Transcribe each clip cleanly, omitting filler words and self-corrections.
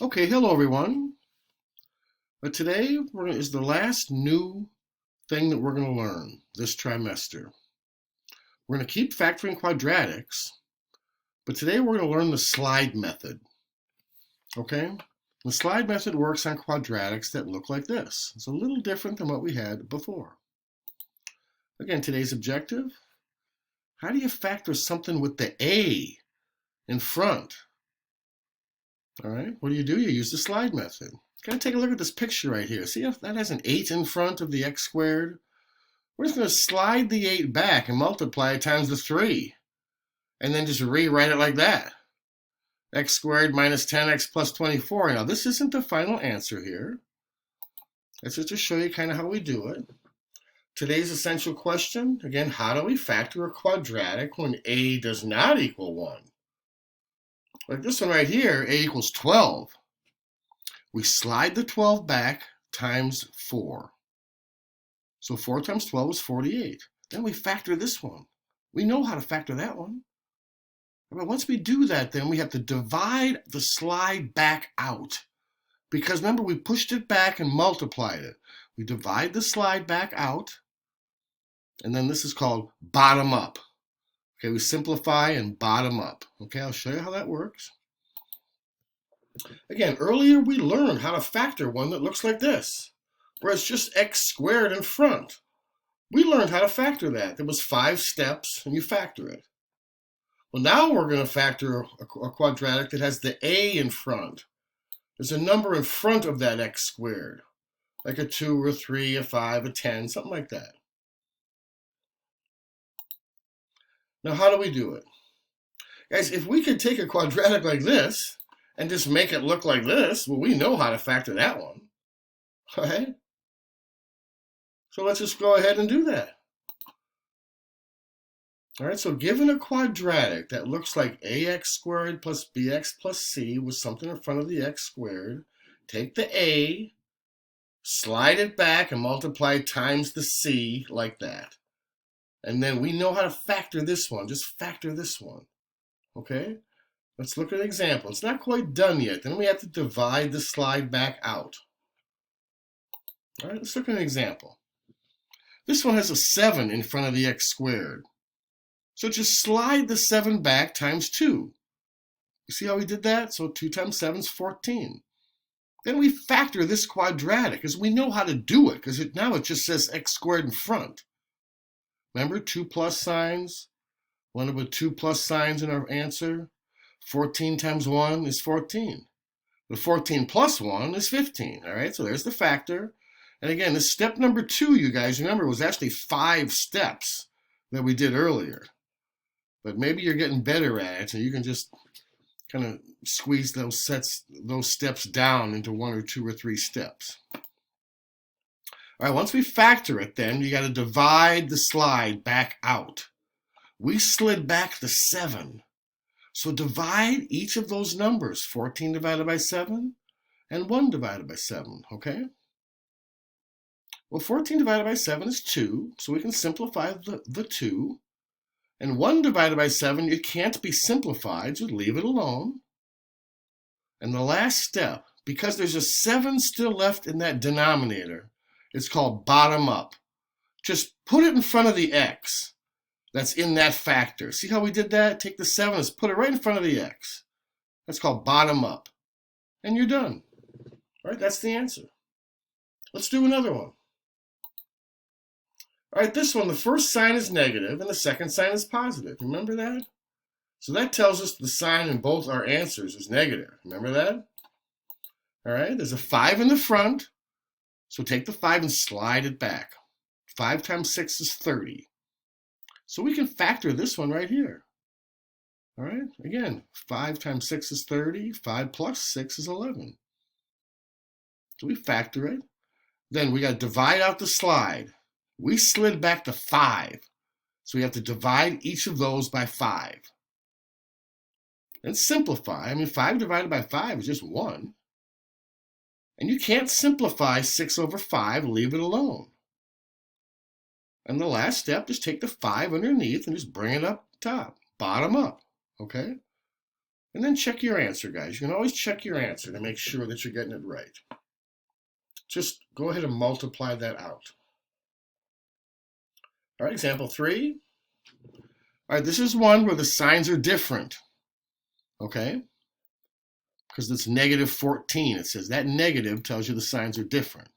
Okay, hello everyone. But today is the last new thing that we're going to learn this trimester. We're going to keep factoring quadratics, but today we're going to learn the slide method. Okay? The slide method works on quadratics that look like this. It's a little different than what we had before. Again, today's objective, how do you factor something with the a in front? All right, what do? You use the slide method. Gotta take a look at this picture right here. See if that has an 8 in front of the x squared? We're just going to slide the 8 back and multiply it times the 3. And then just rewrite it like that. X squared minus 10x plus 24. Now, this isn't the final answer here. That's just to show you kind of how we do it. Today's essential question, again, how do we factor a quadratic when a does not equal 1? Like this one right here, a equals 12. We slide the 12 back times 4. So 4 times 12 is 48. Then we factor this one. We know how to factor that one. But once we do that, then we have to divide the slide back out. Because remember, we pushed it back and multiplied it. We divide the slide back out. And then this is called bottom up. Okay, we simplify and bottom up. Okay, I'll show you how that works. Again, earlier we learned how to factor one that looks like this, where it's just x squared in front. We learned how to factor that. There was 5 steps, and you factor it. Well, now we're going to factor a quadratic that has the a in front. There's a number in front of that x squared, like a 2 or a 3, a 5, a 10, something like that. Now, how do we do it? Guys, if we could take a quadratic like this and just make it look like this, well, we know how to factor that one. All right? So let's just go ahead and do that. All right, so given a quadratic that looks like ax squared plus bx plus c with something in front of the x squared, take the a, slide it back, and multiply times the c like that. And then we know how to factor this one. Just factor this one. Okay? Let's look at an example. It's not quite done yet. Then we have to divide the slide back out. All right, let's look at an example. This one has a 7 in front of the x squared. So just slide the 7 back times 2. You see how we did that? So 2 times 7 is 14. Then we factor this quadratic because we know how to do it because now it just says x squared in front. Remember 2 plus signs? One of the 2 plus signs in our answer. 14 times 1 is 14. The 14 plus 1 is 15. All right, so there's the factor. And again, this step number 2, you guys remember, was actually 5 steps that we did earlier. But maybe you're getting better at it, so you can just kind of squeeze those steps down into 1 or 2 or 3 steps. All right, once we factor it, then you got to divide the slide back out. We slid back the 7. So divide each of those numbers, 14 divided by 7 and 1 divided by 7, okay? Well, 14 divided by 7 is 2, so we can simplify the 2. And 1 divided by 7, it can't be simplified, so leave it alone. And the last step, because there's a 7 still left in that denominator, it's called bottom up. Just put it in front of the x that's in that factor. See how we did that? Take the 7 and put it right in front of the x. That's called bottom up. And you're done. All right, that's the answer. Let's do another one. All right, this one, the first sign is negative and the second sign is positive. Remember that? So that tells us the sign in both our answers is negative. Remember that? All right, there's a 5 in the front. So take the 5 and slide it back. 5 times 6 is 30. So we can factor this one right here. All right, again, 5 times 6 is 30. 5 plus 6 is 11. So we factor it. Then we got to divide out the slide. We slid back to 5. So we have to divide each of those by 5. And simplify. I mean, 5 divided by 5 is just 1. And you can't simplify 6 over 5, leave it alone. And the last step, just take the 5 underneath and just bring it up top, bottom up, okay? And then check your answer, guys. You can always check your answer to make sure that you're getting it right. Just go ahead and multiply that out. All right, example 3. All right, this is one where the signs are different, okay? Because it's negative 14. It says that negative tells you the signs are different.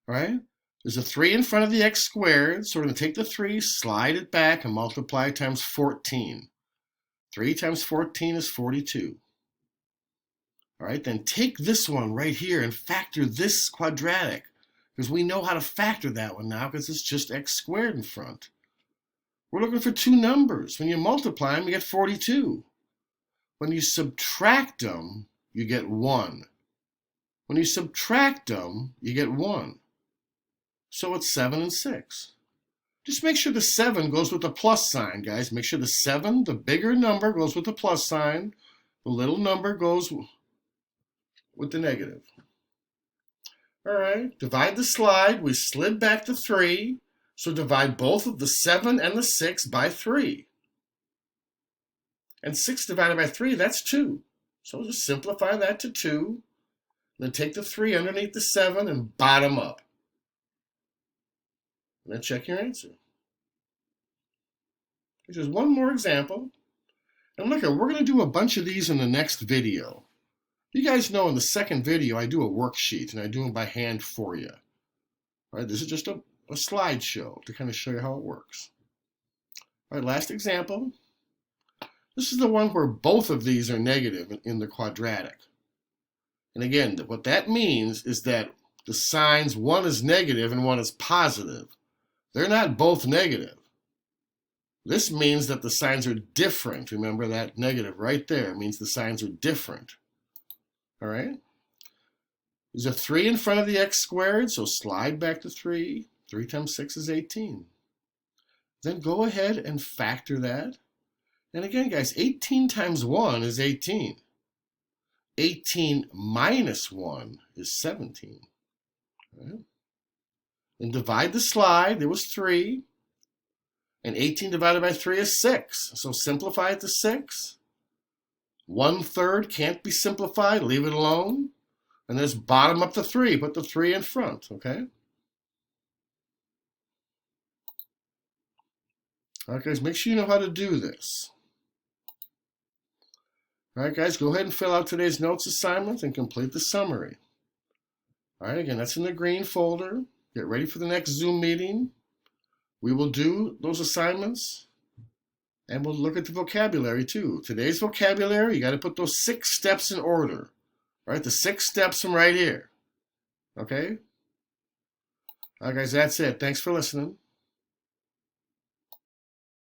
All right? There's a 3 in front of the x squared, so we're going to take the 3, slide it back, and multiply times 14. 3 times 14 is 42. All right, then take this one right here and factor this quadratic, because we know how to factor that one now because it's just x squared in front. We're looking for two numbers. When you multiply them, you get 42. When you subtract them, you get 1. When you subtract them, you get 1. So it's 7 and 6. Just make sure the 7 goes with the plus sign, guys. Make sure the 7, the bigger number, goes with the plus sign. The little number goes with the negative. All right, divide the slide. We slid back the 3. So divide both of the 7 and the 6 by 3. And 6 divided by 3, that's 2. So just simplify that to 2. Then take the 3 underneath the 7 and bottom up. And then check your answer. There's one more example. And look, we're going to do a bunch of these in the next video. You guys know in the second video, I do a worksheet, and I do them by hand for you. All right, this is just a slideshow to kind of show you how it works. All right, last example. This is the one where both of these are negative in the quadratic. And again, what that means is that the signs, one is negative and one is positive. They're not both negative. This means that the signs are different. Remember that negative right there means the signs are different. All right? There's a 3 in front of the x squared, so slide back to 3. 3 times 6 is 18. Then go ahead and factor that. And again, guys, 18 times 1 is 18. 18 minus 1 is 17. Right? Then divide the slide. There was 3. And 18 divided by 3 is 6. So simplify it to 6. 1/3 can't be simplified. Leave it alone. And just bottom up the 3. Put the 3 in front, okay? All right, guys, make sure you know how to do this. All right, guys, go ahead and fill out today's notes assignment and complete the summary. All right, again, that's in the green folder. Get ready for the next Zoom meeting. We will do those assignments, and we'll look at the vocabulary too. Today's vocabulary, you got to put those 6 steps in order. All right, the 6 steps from right here. Okay? All right, guys, that's it. Thanks for listening.